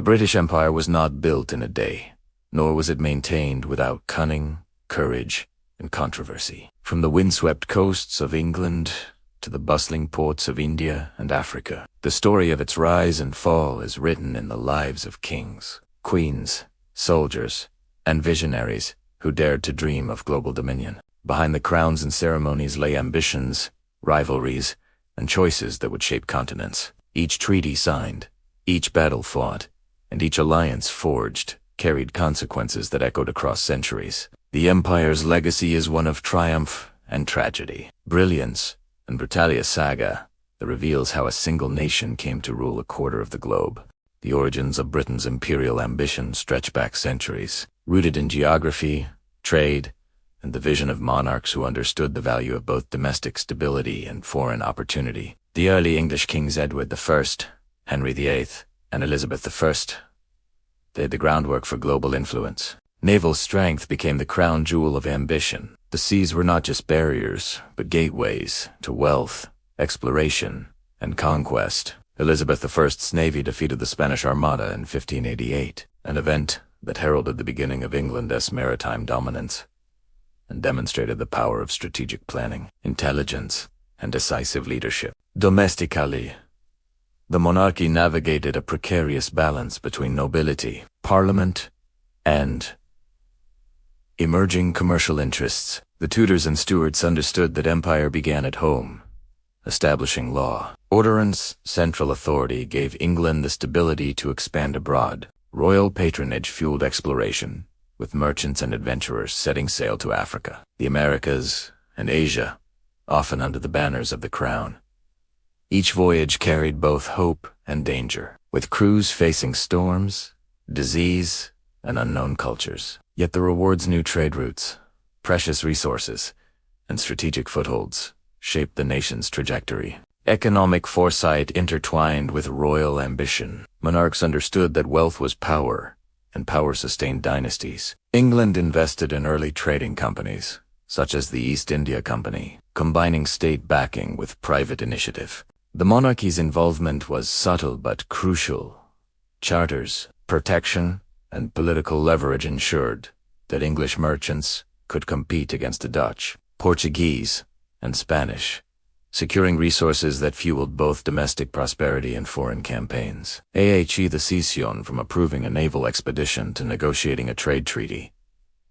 The British Empire was not built in a day, nor was it maintained without cunning, courage, and controversy. From the windswept coasts of England to the bustling ports of India and Africa, the story of its rise and fall is written in the lives of kings, queens, soldiers, and visionaries who dared to dream of global dominion. Behind the crowns and ceremonies lay ambitions, rivalries, and choices that would shape continents. Each treaty signed, each battle fought, and each alliance forged carried consequences that echoed across centuries. The empire's legacy is one of triumph and tragedy, brilliance and brutality. Saga that reveals how a single nation came to rule a quarter of the globe. The origins of Britain's imperial ambition stretch back centuries, rooted in geography, trade, and the vision of monarchs who understood the value of both domestic stability and foreign opportunity. The early English kings Edward I, Henry VIII, and Elizabeth I laid the groundwork for global influence. Naval strength became the crown jewel of ambition. The seas were not just barriers, but gateways to wealth, exploration, and conquest. Elizabeth I's navy defeated the Spanish Armada in 1588, an event that heralded the beginning of England's maritime dominance and demonstrated the power of strategic planning, intelligence, and decisive leadership. Domestically, the monarchy navigated a precarious balance between nobility, parliament, and emerging commercial interests. The Tudors and Stuarts understood that empire began at home, establishing law, order, and central authority gave England the stability to expand abroad. Royal patronage fueled exploration, with merchants and adventurers setting sail to Africa, the Americas, and Asia, often under the banners of the crown. Each voyage carried both hope and danger, with crews facing storms, disease, and unknown cultures. Yet the rewards new trade routes, precious resources, and strategic footholds shaped the nation's trajectory. Economic foresight intertwined with royal ambition. Monarchs understood that wealth was power, and power sustained dynasties. England invested in early trading companies, such as the East India Company, combining state backing with private initiative. The monarchy's involvement was subtle but crucial. Charters, protection, and political leverage ensured that English merchants could compete against the Dutch, Portuguese, and Spanish, securing resources that fueled both domestic prosperity and foreign campaigns. The decision from approving a naval expedition to negotiating a trade treaty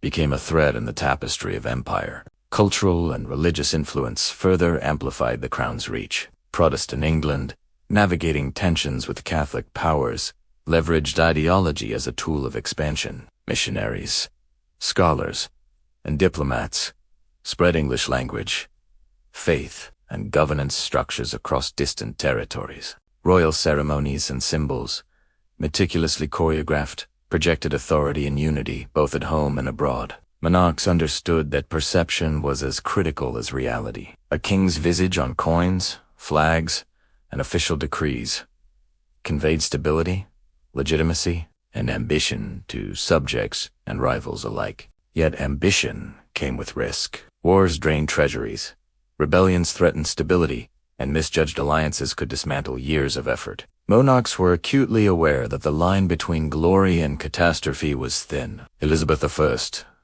became a thread in the tapestry of empire. Cultural and religious influence further amplified the crown's reach. Protestant England, navigating tensions with Catholic powers, leveraged ideology as a tool of expansion. Missionaries, scholars, and diplomats spread English language, faith, and governance structures across distant territories. Royal ceremonies and symbols, meticulously choreographed, projected authority and unity both at home and abroad. Monarchs understood that perception was as critical as reality. A king's visage on coins, flags, and official decrees conveyed stability, legitimacy, and ambition to subjects and rivals alike. Yet ambition came with risk. Wars drained treasuries, rebellions threatened stability, and misjudged alliances could dismantle years of effort. Monarchs were acutely aware that the line between glory and catastrophe was thin. Elizabeth I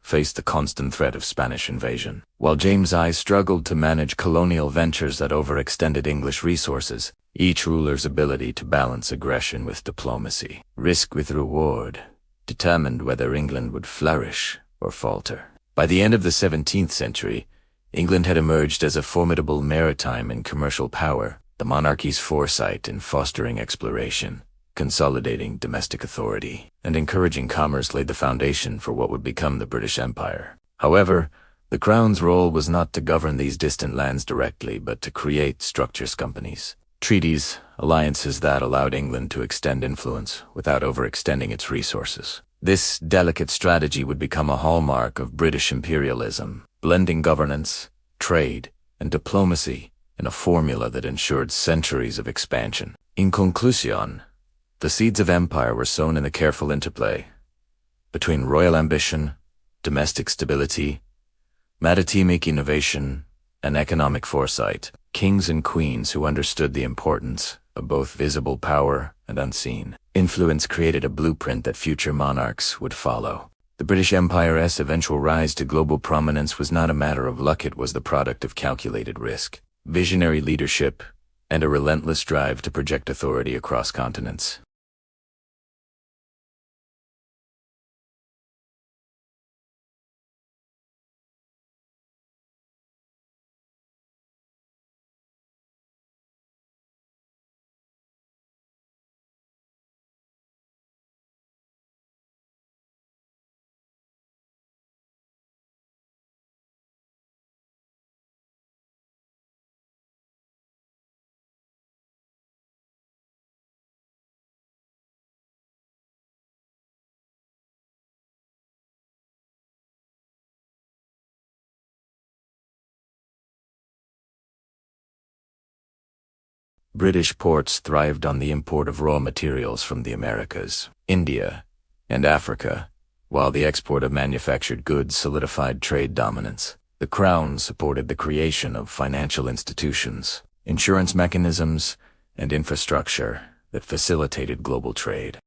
faced the constant threat of Spanish invasion, while James I struggled to manage colonial ventures that overextended English resources. Each ruler's ability to balance aggression with diplomacy, risk with reward, determined whether England would flourish or falter. By the end of the 17th century, England had emerged as a formidable maritime and commercial power. The monarchy's foresight in fostering exploration, consolidating domestic authority, and encouraging commerce laid the foundation for what would become the British Empire. However, the Crown's role was not to govern these distant lands directly, but to create structures companies. Treaties, alliances that allowed England to extend influence without overextending its resources. This delicate strategy would become a hallmark of British imperialism, blending governance, trade, and diplomacy in a formula that ensured centuries of expansion. In conclusion, the seeds of empire were sown in the careful interplay between royal ambition, domestic stability, maritimic innovation, and economic foresight. Kings and queens who understood the importance of both visible power and unseen. influence created a blueprint that future monarchs would follow. The British Empire's eventual rise to global prominence was not a matter of luck, it was the product of calculated risk, visionary leadership, and a relentless drive to project authority across continents. British ports thrived on the import of raw materials from the Americas, India, and Africa, while the export of manufactured goods solidified trade dominance. The Crown supported the creation of financial institutions, insurance mechanisms, and infrastructure that facilitated global trade.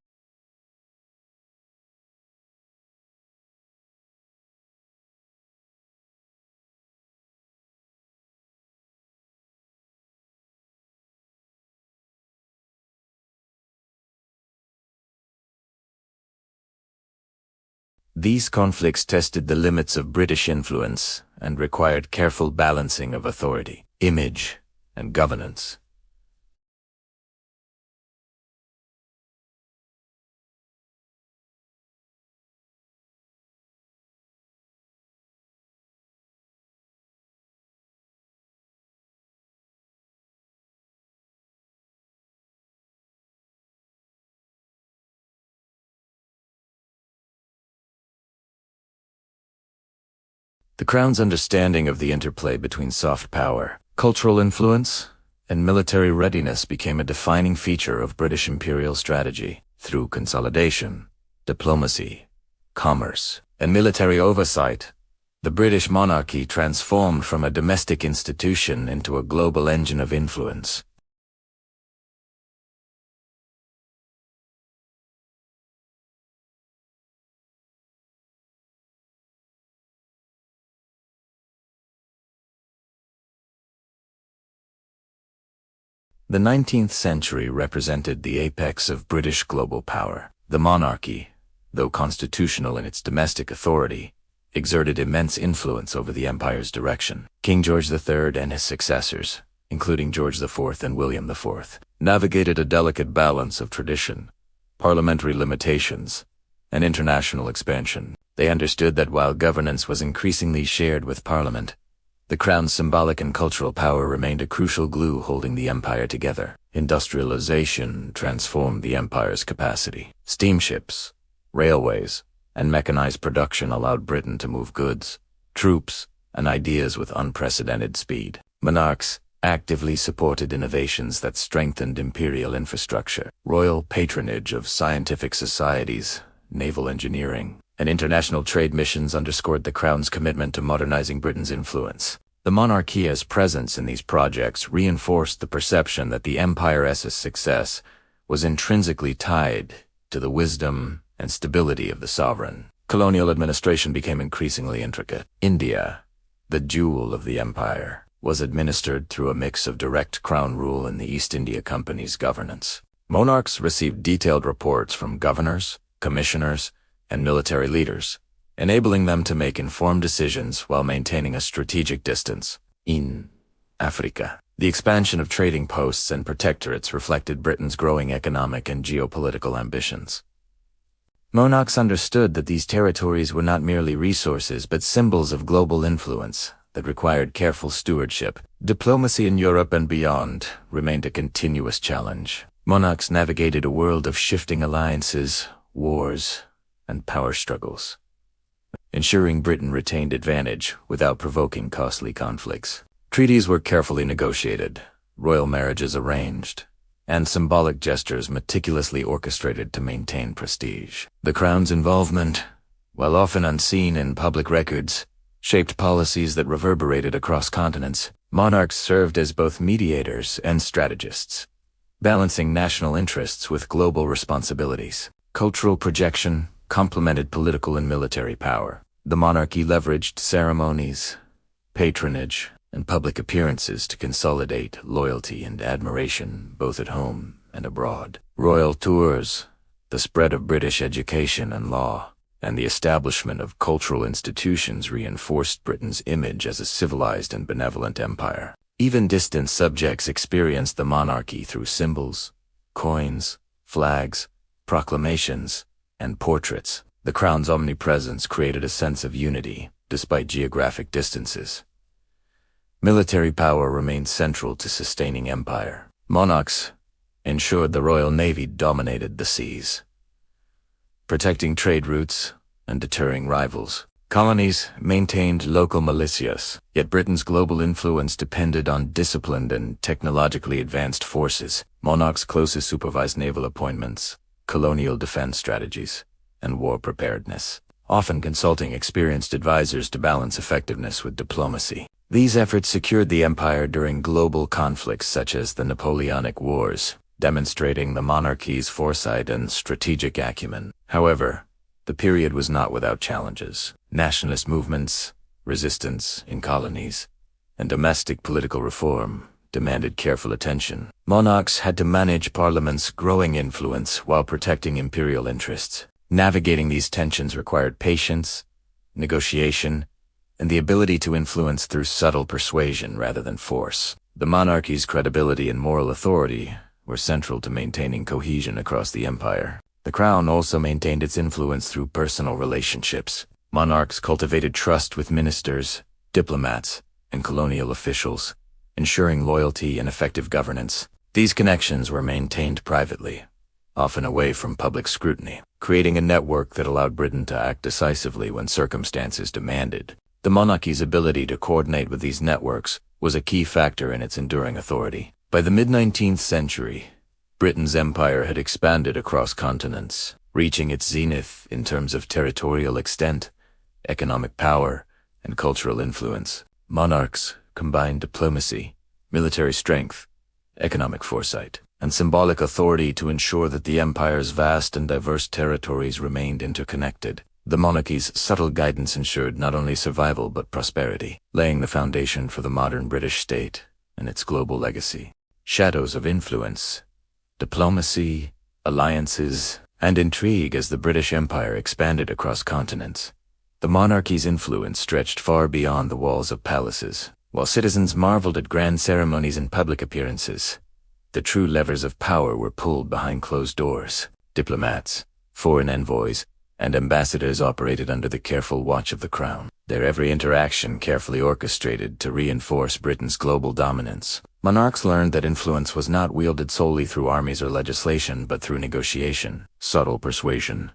These conflicts tested the limits of British influence and required careful balancing of authority, image, and governance. The Crown's understanding of the interplay between soft power, cultural influence, and military readiness became a defining feature of British imperial strategy. Through consolidation, diplomacy, commerce, and military oversight, the British monarchy transformed from a domestic institution into a global engine of influence. The 19th century represented the apex of British global power. The monarchy, though constitutional in its domestic authority, exerted immense influence over the empire's direction. King George III and his successors, including George IV and William IV, navigated a delicate balance of tradition, parliamentary limitations, and international expansion. They understood that while governance was increasingly shared with Parliament, the Crown's symbolic and cultural power remained a crucial glue holding the empire together. Industrialization transformed the empire's capacity. Steamships, railways, and mechanized production allowed Britain to move goods, troops, and ideas with unprecedented speed. Monarchs actively supported innovations that strengthened imperial infrastructure. Royal patronage of scientific societies, naval engineering, and international trade missions underscored the Crown's commitment to modernizing Britain's influence. The monarchy's presence in these projects reinforced the perception that the empire's success was intrinsically tied to the wisdom and stability of the sovereign. Colonial administration became increasingly intricate. India, the jewel of the empire, was administered through a mix of direct Crown rule and the East India Company's governance. Monarchs received detailed reports from governors, commissioners, and military leaders, enabling them to make informed decisions while maintaining a strategic distance. In Africa, the expansion of trading posts and protectorates reflected Britain's growing economic and geopolitical ambitions. Monarchs understood that these territories were not merely resources but symbols of global influence that required careful stewardship. Diplomacy in Europe and beyond remained a continuous challenge. Monarchs navigated a world of shifting alliances, wars, and power struggles, ensuring Britain retained advantage without provoking costly conflicts. Treaties were carefully negotiated, royal marriages arranged, and symbolic gestures meticulously orchestrated to maintain prestige. The Crown's involvement, while often unseen in public records, shaped policies that reverberated across continents. Monarchs served as both mediators and strategists, balancing national interests with global responsibilities. Cultural projection complemented political and military power. The monarchy leveraged ceremonies, patronage, and public appearances to consolidate loyalty and admiration both at home and abroad. Royal tours, the spread of British education and law, and the establishment of cultural institutions reinforced Britain's image as a civilized and benevolent empire. Even distant subjects experienced the monarchy through symbols, coins, flags, proclamations, and portraits. The crown's omnipresence created a sense of unity, despite geographic distances. Military power remained central to sustaining empire. Monarchs ensured the Royal Navy dominated the seas, protecting trade routes and deterring rivals. Colonies maintained local militias, yet Britain's global influence depended on disciplined and technologically advanced forces. Monarchs closely supervised naval appointments, colonial defense strategies, and war preparedness, often consulting experienced advisors to balance effectiveness with diplomacy. These efforts secured the empire during global conflicts such as the Napoleonic Wars, demonstrating the monarchy's foresight and strategic acumen. However, the period was not without challenges. Nationalist movements, resistance in colonies, and domestic political reform demanded careful attention. Monarchs had to manage Parliament's growing influence while protecting imperial interests. Navigating these tensions required patience, negotiation, and the ability to influence through subtle persuasion rather than force. The monarchy's credibility and moral authority were central to maintaining cohesion across the empire. The crown also maintained its influence through personal relationships. Monarchs cultivated trust with ministers, diplomats, and colonial officials, ensuring loyalty and effective governance. These connections were maintained privately, often away from public scrutiny, creating a network that allowed Britain to act decisively when circumstances demanded. The monarchy's ability to coordinate with these networks was a key factor in its enduring authority. By the mid-19th century, Britain's empire had expanded across continents, reaching its zenith in terms of territorial extent, economic power, and cultural influence. Monarchs combined diplomacy, military strength, economic foresight, and symbolic authority to ensure that the empire's vast and diverse territories remained interconnected. The monarchy's subtle guidance ensured not only survival but prosperity, laying the foundation for the modern British state and its global legacy. Shadows of influence, diplomacy, alliances, and intrigue. As the British Empire expanded across continents, the monarchy's influence stretched far beyond the walls of palaces. While citizens marveled at grand ceremonies and public appearances, the true levers of power were pulled behind closed doors. Diplomats, foreign envoys, and ambassadors operated under the careful watch of the crown, their every interaction carefully orchestrated to reinforce Britain's global dominance. Monarchs learned that influence was not wielded solely through armies or legislation, but through negotiation, subtle persuasion,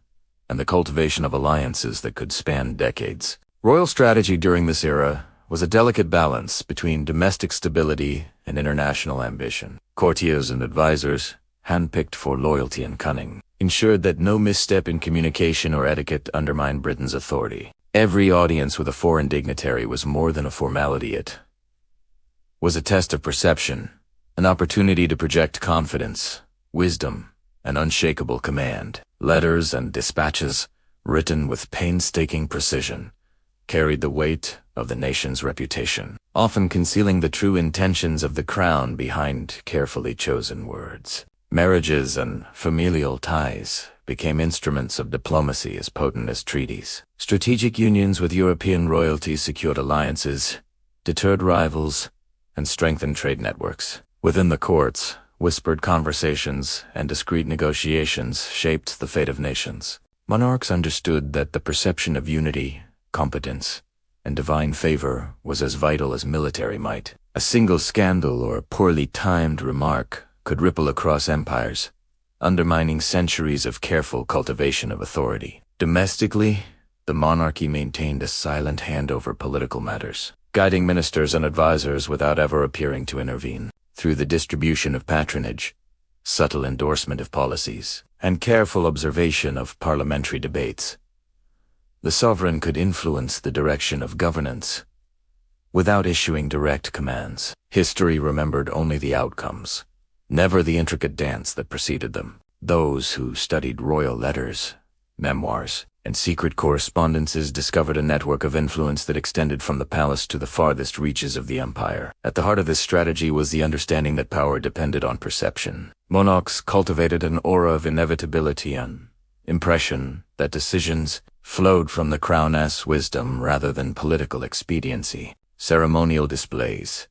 and the cultivation of alliances that could span decades. Royal strategy during this era was a delicate balance between domestic stability and international ambition. Courtiers and advisors, handpicked for loyalty and cunning, ensured that no misstep in communication or etiquette undermined Britain's authority. Every audience with a foreign dignitary was more than a formality. It was a test of perception, an opportunity to project confidence, wisdom, and unshakable command. Letters and dispatches, written with painstaking precision, carried the weight of the nation's reputation, often concealing the true intentions of the crown behind carefully chosen words. Marriages and familial ties became instruments of diplomacy as potent as treaties. Strategic unions with European royalty secured alliances, deterred rivals, and strengthened trade networks. Within the courts, whispered conversations and discreet negotiations shaped the fate of nations. Monarchs understood that the perception of unity, competence, and divine favor was as vital as military might. A single scandal or a poorly timed remark could ripple across empires, undermining centuries of careful cultivation of authority. Domestically, the monarchy maintained a silent hand over political matters, guiding ministers and advisors without ever appearing to intervene. Through the distribution of patronage, subtle endorsement of policies, and careful observation of parliamentary debates, the sovereign could influence the direction of governance without issuing direct commands. History remembered only the outcomes, never the intricate dance that preceded them. Those who studied royal letters, memoirs, and secret correspondences discovered a network of influence that extended from the palace to the farthest reaches of the empire. At the heart of this strategy was the understanding that power depended on perception. Monarchs cultivated an aura of inevitability, an impression that decisions flowed from the crown's wisdom rather than political expediency. Ceremonial displays,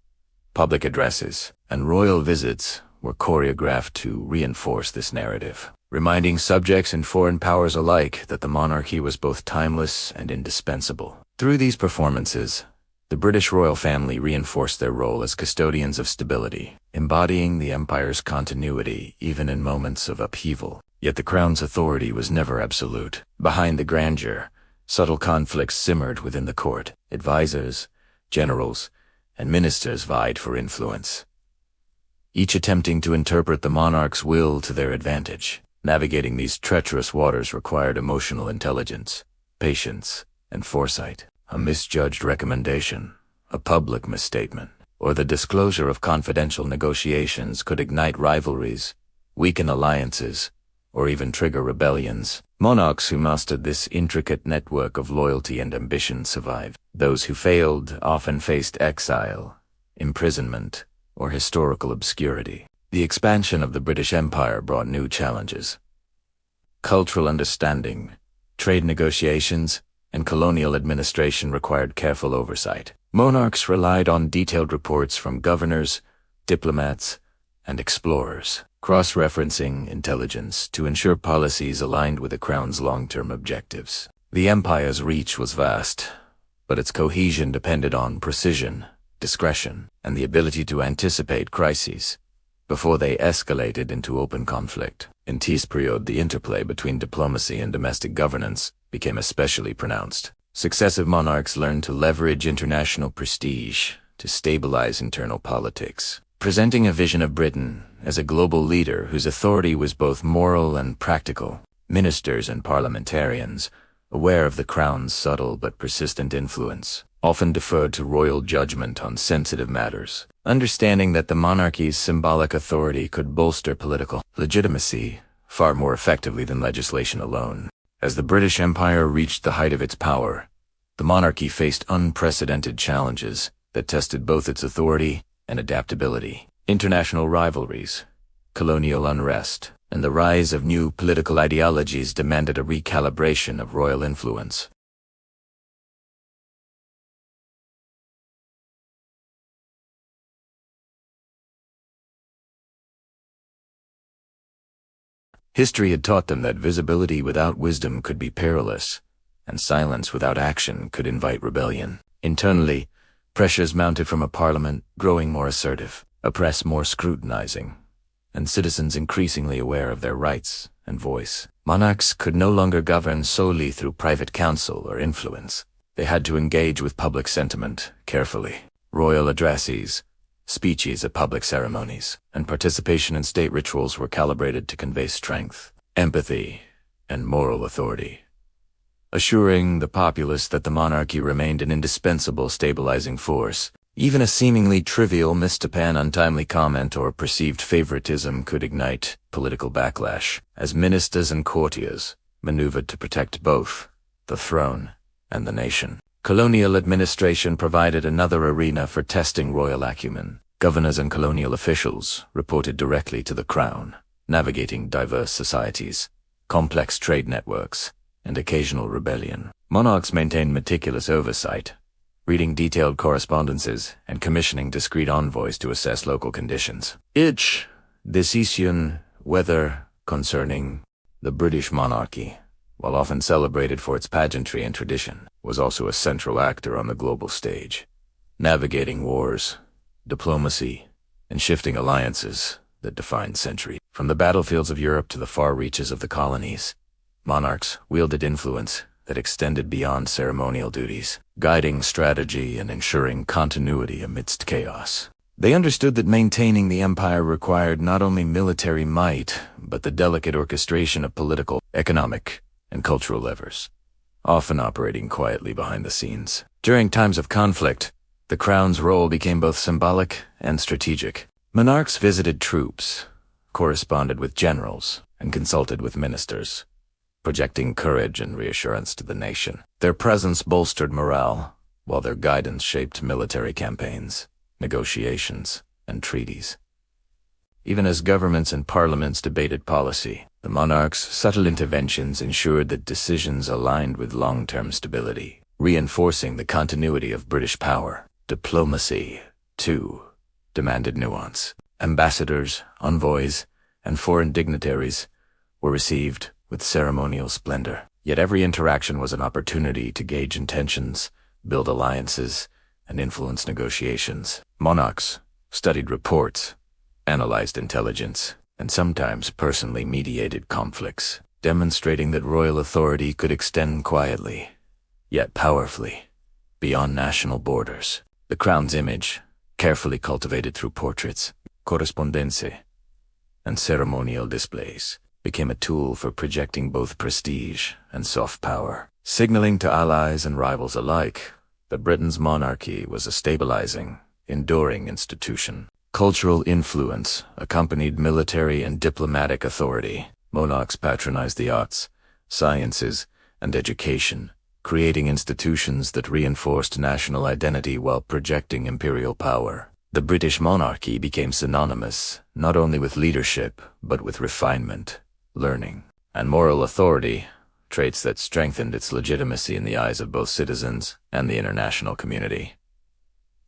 public addresses, and royal visits were choreographed to reinforce this narrative, reminding subjects and foreign powers alike that the monarchy was both timeless and indispensable. Through these performances, the British royal family reinforced their role as custodians of stability, embodying the empire's continuity even in moments of upheaval. Yet the crown's authority was never absolute. Behind the grandeur, subtle conflicts simmered within the court. Advisors, generals, and ministers vied for influence, each attempting to interpret the monarch's will to their advantage. Navigating these treacherous waters required emotional intelligence, patience, and foresight. A misjudged recommendation, a public misstatement, or the disclosure of confidential negotiations could ignite rivalries, weaken alliances, or even trigger rebellions. Monarchs who mastered this intricate network of loyalty and ambition survived. Those who failed often faced exile, imprisonment, or historical obscurity. The expansion of the British Empire brought new challenges. Cultural understanding, trade negotiations, and colonial administration required careful oversight. Monarchs relied on detailed reports from governors, diplomats, and explorers, cross-referencing intelligence to ensure policies aligned with the crown's long-term objectives. The empire's reach was vast, but its cohesion depended on precision, discretion, and the ability to anticipate crises before they escalated into open conflict. In this period, the interplay between diplomacy and domestic governance became especially pronounced. Successive monarchs learned to leverage international prestige to stabilize internal politics, presenting a vision of Britain as a global leader whose authority was both moral and practical. Ministers and parliamentarians, aware of the crown's subtle but persistent influence, often deferred to royal judgment on sensitive matters, understanding that the monarchy's symbolic authority could bolster political legitimacy far more effectively than legislation alone. As the British Empire reached the height of its power, the monarchy faced unprecedented challenges that tested both its authority and adaptability. International rivalries, colonial unrest, and the rise of new political ideologies demanded a recalibration of royal influence. History had taught them that visibility without wisdom could be perilous, and silence without action could invite rebellion. Internally, pressures mounted from a parliament growing more assertive, a press more scrutinizing, and citizens increasingly aware of their rights and voice. Monarchs could no longer govern solely through private counsel or influence. They had to engage with public sentiment carefully. Royal addresses, speeches at public ceremonies, and participation in state rituals were calibrated to convey strength, empathy, and moral authority, assuring the populace that the monarchy remained an indispensable stabilizing force. Even a seemingly trivial mistake, an untimely comment, or perceived favoritism could ignite political backlash, as ministers and courtiers maneuvered to protect both the throne and the nation. Colonial administration provided another arena for testing royal acumen. Governors and colonial officials reported directly to the crown, navigating diverse societies, complex trade networks, and occasional rebellion. Monarchs maintained meticulous oversight, reading detailed correspondences and commissioning discreet envoys to assess local conditions. Each decision, whether concerning the British monarchy, while often celebrated for its pageantry and tradition, was also a central actor on the global stage, navigating wars, diplomacy, and shifting alliances that defined centuries. From the battlefields of Europe to the far reaches of the colonies, monarchs wielded influence that extended beyond ceremonial duties, guiding strategy and ensuring continuity amidst chaos. They understood that maintaining the empire required not only military might, but the delicate orchestration of political, economic, and cultural levers, often operating quietly behind the scenes. During times of conflict, the crown's role became both symbolic and strategic. Monarchs visited troops, corresponded with generals, and consulted with ministers, projecting courage and reassurance to the nation. Their presence bolstered morale, while their guidance shaped military campaigns, negotiations, and treaties. Even as governments and parliaments debated policy, the monarch's subtle interventions ensured that decisions aligned with long-term stability, reinforcing the continuity of British power. Diplomacy, too, demanded nuance. Ambassadors, envoys, and foreign dignitaries were received with ceremonial splendor. Yet every interaction was an opportunity to gauge intentions, build alliances, and influence negotiations. Monarchs studied reports, analyzed intelligence, and sometimes personally mediated conflicts, demonstrating that royal authority could extend quietly, yet powerfully, beyond national borders. The crown's image, carefully cultivated through portraits, correspondenze, and ceremonial displays, became a tool for projecting both prestige and soft power, signaling to allies and rivals alike that Britain's monarchy was a stabilizing, enduring institution. Cultural influence accompanied military and diplomatic authority. Monarchs patronized the arts, sciences, and education, creating institutions that reinforced national identity while projecting imperial power. The British monarchy became synonymous not only with leadership, but with refinement, learning, and moral authority, traits that strengthened its legitimacy in the eyes of both citizens and the international community.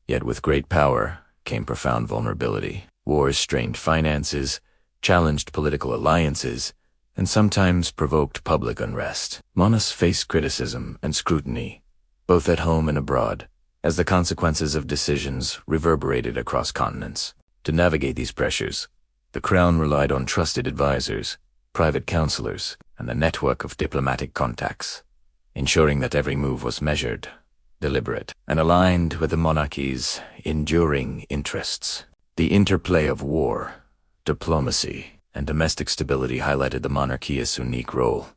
Yet with great power came profound vulnerability. Wars strained finances, challenged political alliances, and sometimes provoked public unrest. Monarchs faced criticism and scrutiny, both at home and abroad, as the consequences of decisions reverberated across continents. To navigate these pressures, the crown relied on trusted advisors, private counselors, and a network of diplomatic contacts, ensuring that every move was measured, deliberate, and aligned with the monarchy's enduring interests. The interplay of war, diplomacy, and domestic stability highlighted the monarchy's unique role.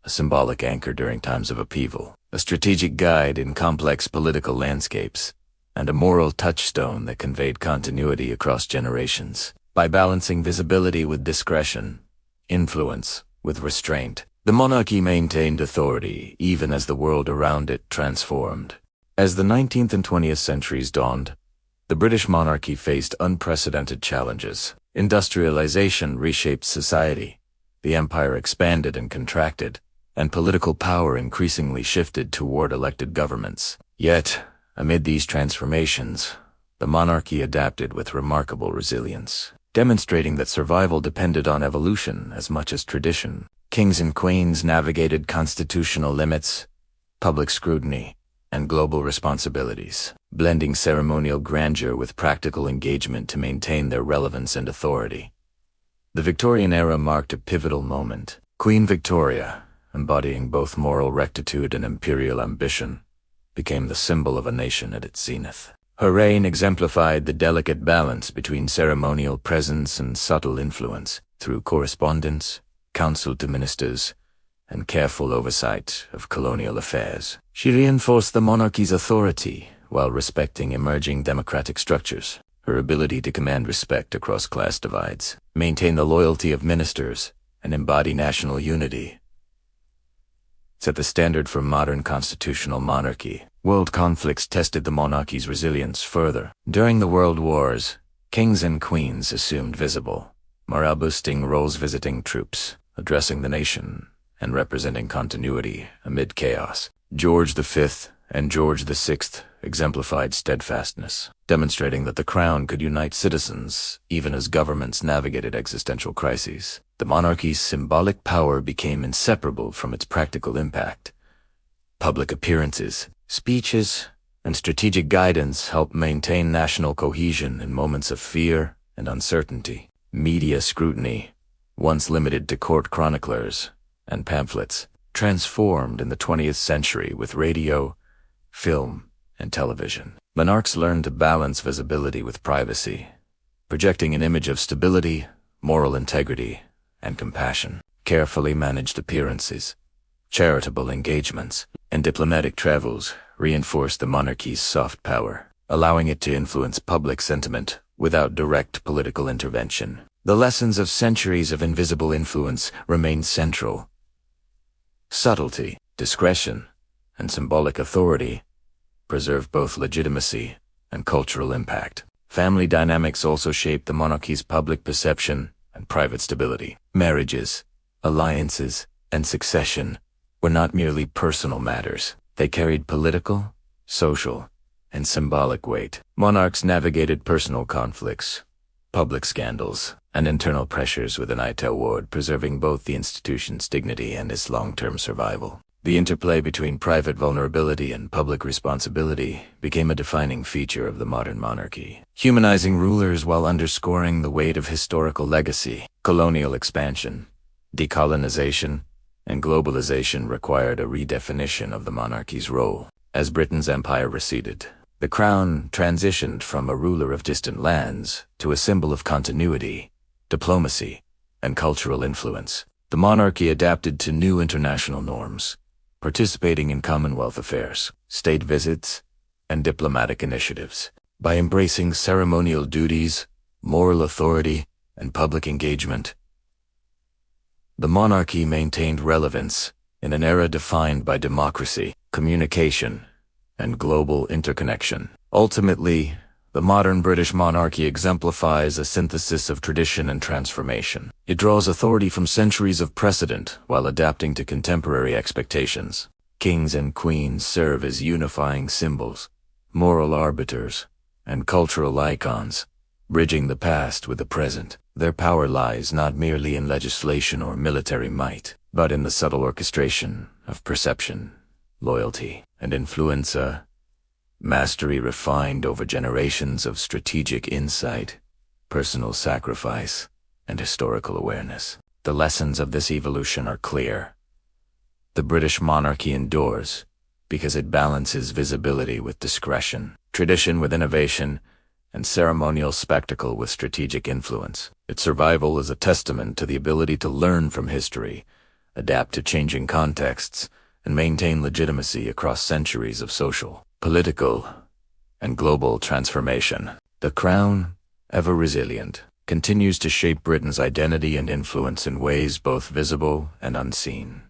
A symbolic anchor during times of upheaval, a strategic guide in complex political landscapes, and a moral touchstone that conveyed continuity across generations. By balancing visibility with discretion, influence with restraint, the monarchy maintained authority even as the world around it transformed. As the 19th and 20th centuries dawned, the British monarchy faced unprecedented challenges. Industrialization reshaped society, the empire expanded and contracted, and political power increasingly shifted toward elected governments. Yet, amid these transformations, the monarchy adapted with remarkable resilience, demonstrating that survival depended on evolution as much as tradition. Kings and queens navigated constitutional limits, public scrutiny, and global responsibilities, blending ceremonial grandeur with practical engagement to maintain their relevance and authority. The Victorian era marked a pivotal moment. Queen Victoria, embodying both moral rectitude and imperial ambition, became the symbol of a nation at its zenith. Her reign exemplified the delicate balance between ceremonial presence and subtle influence through correspondence, counsel to ministers, and careful oversight of colonial affairs. She reinforced the monarchy's authority while respecting emerging democratic structures. Her ability to command respect across class divides, maintain the loyalty of ministers, and embody national unity set the standard for modern constitutional monarchy. World conflicts tested the monarchy's resilience further. During the World Wars, kings and queens assumed visible, morale-boosting roles, visiting troops, addressing the nation, and representing continuity amid chaos. George V and George VI exemplified steadfastness, demonstrating that the crown could unite citizens even as governments navigated existential crises. The monarchy's symbolic power became inseparable from its practical impact. Public appearances, speeches, and strategic guidance helped maintain national cohesion in moments of fear and uncertainty. Media scrutiny, once limited to court chroniclers and pamphlets, transformed in the 20th century with radio, film, and television. Monarchs learned to balance visibility with privacy, projecting an image of stability, moral integrity, and compassion. Carefully managed appearances, charitable engagements, and diplomatic travels reinforced the monarchy's soft power, allowing it to influence public sentiment without direct political intervention. The lessons of centuries of invisible influence remain central. Subtlety, discretion, and symbolic authority preserve both legitimacy and cultural impact. Family dynamics also shape the monarchy's public perception and private stability. Marriages, alliances, and succession were not merely personal matters. They carried political, social, and symbolic weight. Monarchs navigated personal conflicts, public scandals, and internal pressures with an eye toward preserving both the institution's dignity and its long-term survival. The interplay between private vulnerability and public responsibility became a defining feature of the modern monarchy, humanizing rulers while underscoring the weight of historical legacy. Colonial expansion, decolonization, and globalization required a redefinition of the monarchy's role. As Britain's empire receded, the crown transitioned from a ruler of distant lands to a symbol of continuity, diplomacy, and cultural influence. The monarchy adapted to new international norms, participating in Commonwealth affairs, state visits, and diplomatic initiatives. By embracing ceremonial duties, moral authority, and public engagement, the monarchy maintained relevance in an era defined by democracy, communication, and global interconnection. Ultimately, the modern British monarchy exemplifies a synthesis of tradition and transformation. It draws authority from centuries of precedent while adapting to contemporary expectations. Kings and queens serve as unifying symbols, moral arbiters, and cultural icons, bridging the past with the present. Their power lies not merely in legislation or military might, but in the subtle orchestration of perception, loyalty, and influence, a mastery refined over generations of strategic insight, personal sacrifice, and historical awareness. The lessons of this evolution are clear. The British monarchy endures because it balances visibility with discretion, tradition with innovation, and ceremonial spectacle with strategic influence. Its survival is a testament to the ability to learn from history, adapt to changing contexts, and maintain legitimacy across centuries of social, political, and global transformation. The crown, ever resilient, continues to shape Britain's identity and influence in ways both visible and unseen,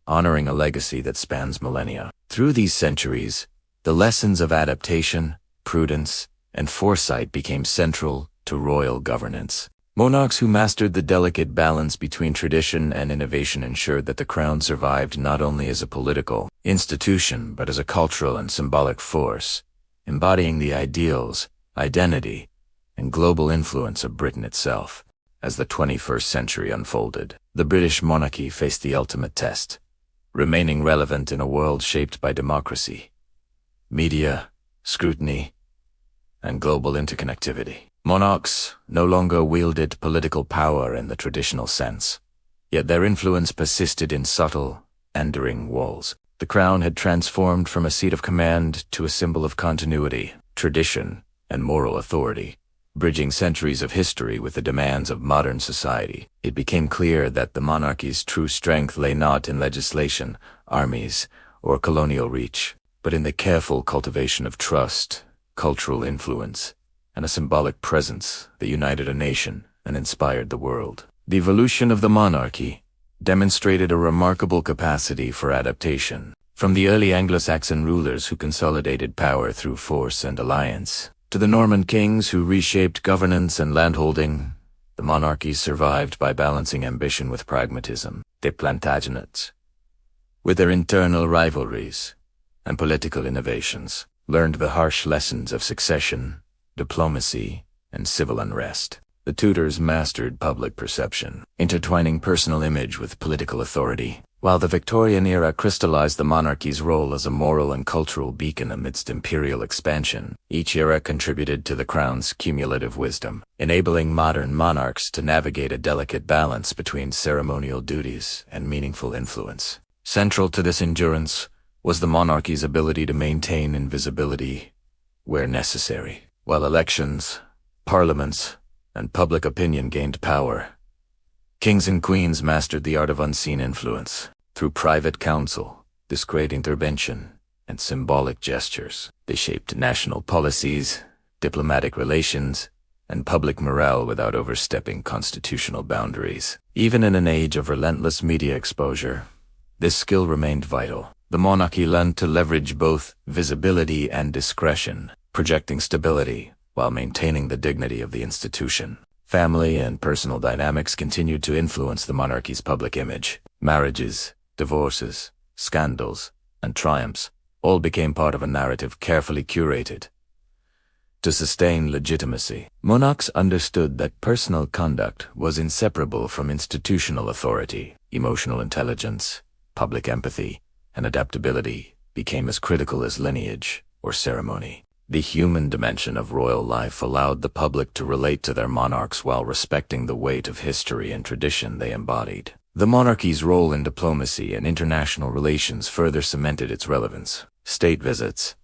honoring a legacy that spans millennia. Through these centuries, the lessons of adaptation, prudence, and foresight became central to royal governance. Monarchs who mastered the delicate balance between tradition and innovation ensured that the crown survived not only as a political institution but as a cultural and symbolic force, embodying the ideals, identity, and global influence of Britain itself. As the 21st century unfolded, the British monarchy faced the ultimate test, remaining relevant in a world shaped by democracy, media, scrutiny, and global interconnectivity. Monarchs no longer wielded political power in the traditional sense, yet their influence persisted in subtle, enduring roles. The crown had transformed from a seat of command to a symbol of continuity, tradition, and moral authority, bridging centuries of history with the demands of modern society. It became clear that the monarchy's true strength lay not in legislation, armies, or colonial reach, but in the careful cultivation of trust, cultural influence, and a symbolic presence that united a nation and inspired the world. The evolution of the monarchy demonstrated a remarkable capacity for adaptation. From the early Anglo-Saxon rulers who consolidated power through force and alliance, to the Norman kings who reshaped governance and landholding, the monarchy survived by balancing ambition with pragmatism. The Plantagenets, with their internal rivalries and political innovations, learned the harsh lessons of succession, diplomacy, and civil unrest. The Tudors mastered public perception, intertwining personal image with political authority, while the Victorian era crystallized the monarchy's role as a moral and cultural beacon amidst imperial expansion. Each era contributed to the crown's cumulative wisdom, enabling modern monarchs to navigate a delicate balance between ceremonial duties and meaningful influence. Central to this endurance was the monarchy's ability to maintain invisibility where necessary. While elections, parliaments, and public opinion gained power, kings and queens mastered the art of unseen influence. Through private counsel, discreet intervention, and symbolic gestures, they shaped national policies, diplomatic relations, and public morale without overstepping constitutional boundaries. Even in an age of relentless media exposure, this skill remained vital. The monarchy learned to leverage both visibility and discretion, projecting stability while maintaining the dignity of the institution. Family and personal dynamics continued to influence the monarchy's public image. Marriages, divorces, scandals, and triumphs all became part of a narrative carefully curated to sustain legitimacy. Monarchs understood that personal conduct was inseparable from institutional authority. Emotional intelligence, public empathy, and adaptability became as critical as lineage or ceremony. The human dimension of royal life allowed the public to relate to their monarchs while respecting the weight of history and tradition they embodied. The monarchy's role in diplomacy and international relations further cemented its relevance. State visits,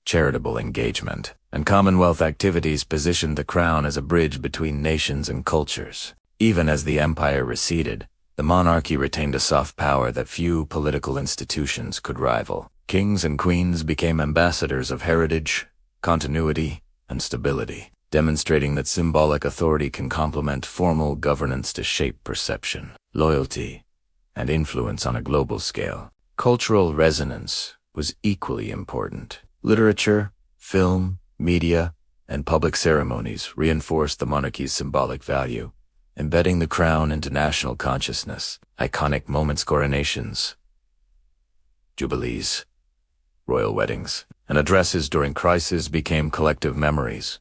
charitable engagement, and Commonwealth activities positioned the crown as a bridge between nations and cultures. Even as the empire receded, the monarchy retained a soft power that few political institutions could rival. Kings and queens became ambassadors of heritage, continuity, and stability, demonstrating that symbolic authority can complement formal governance to shape perception, loyalty, and influence on a global scale. Cultural resonance was equally important. Literature, film, media, and public ceremonies reinforced the monarchy's symbolic value, embedding the crown into national consciousness. Iconic moments, coronations, jubilees, royal weddings, and addresses during crises became collective memories,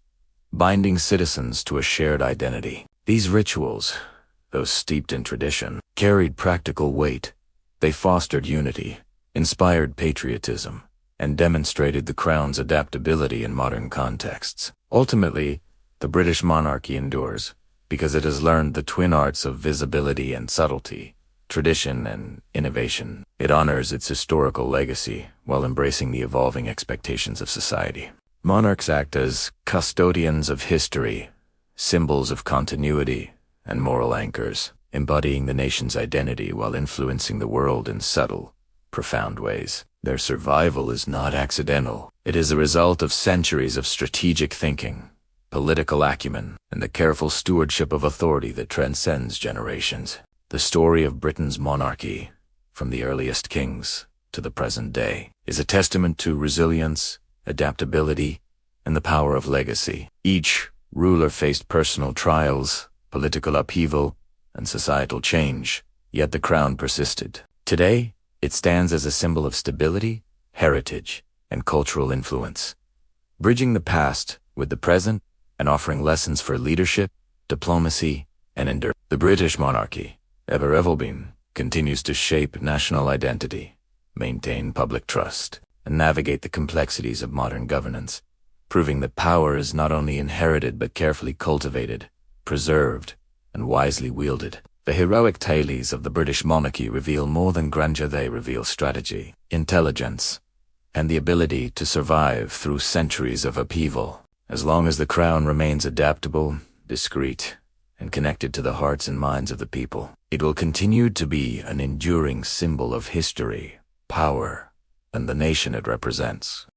binding citizens to a shared identity. These rituals, though steeped in tradition, carried practical weight. They fostered unity, inspired patriotism, and demonstrated the crown's adaptability in modern contexts. Ultimately, the British monarchy endures because it has learned the twin arts of visibility and subtlety, tradition and innovation. It honors its historical legacy while embracing the evolving expectations of society. Monarchs act as custodians of history, symbols of continuity, and moral anchors, embodying the nation's identity while influencing the world in subtle, profound ways. Their survival is not accidental. It is a result of centuries of strategic thinking, political acumen, and the careful stewardship of authority that transcends generations. The story of Britain's monarchy, from the earliest kings to the present day, is a testament to resilience, adaptability, and the power of legacy. Each ruler faced personal trials, political upheaval, and societal change, yet the crown persisted. Today, it stands as a symbol of stability, heritage, and cultural influence, bridging the past with the present and offering lessons for leadership, diplomacy, and endurance. The British monarchy, ever evolving, continues to shape national identity, maintain public trust, and navigate the complexities of modern governance, proving that power is not only inherited but carefully cultivated, preserved, and wisely wielded. The heroic tales of the British monarchy reveal more than grandeur. They reveal strategy, intelligence, and the ability to survive through centuries of upheaval. As long as the crown remains adaptable, discreet, and connected to the hearts and minds of the people, it will continue to be an enduring symbol of history, power, and the nation it represents.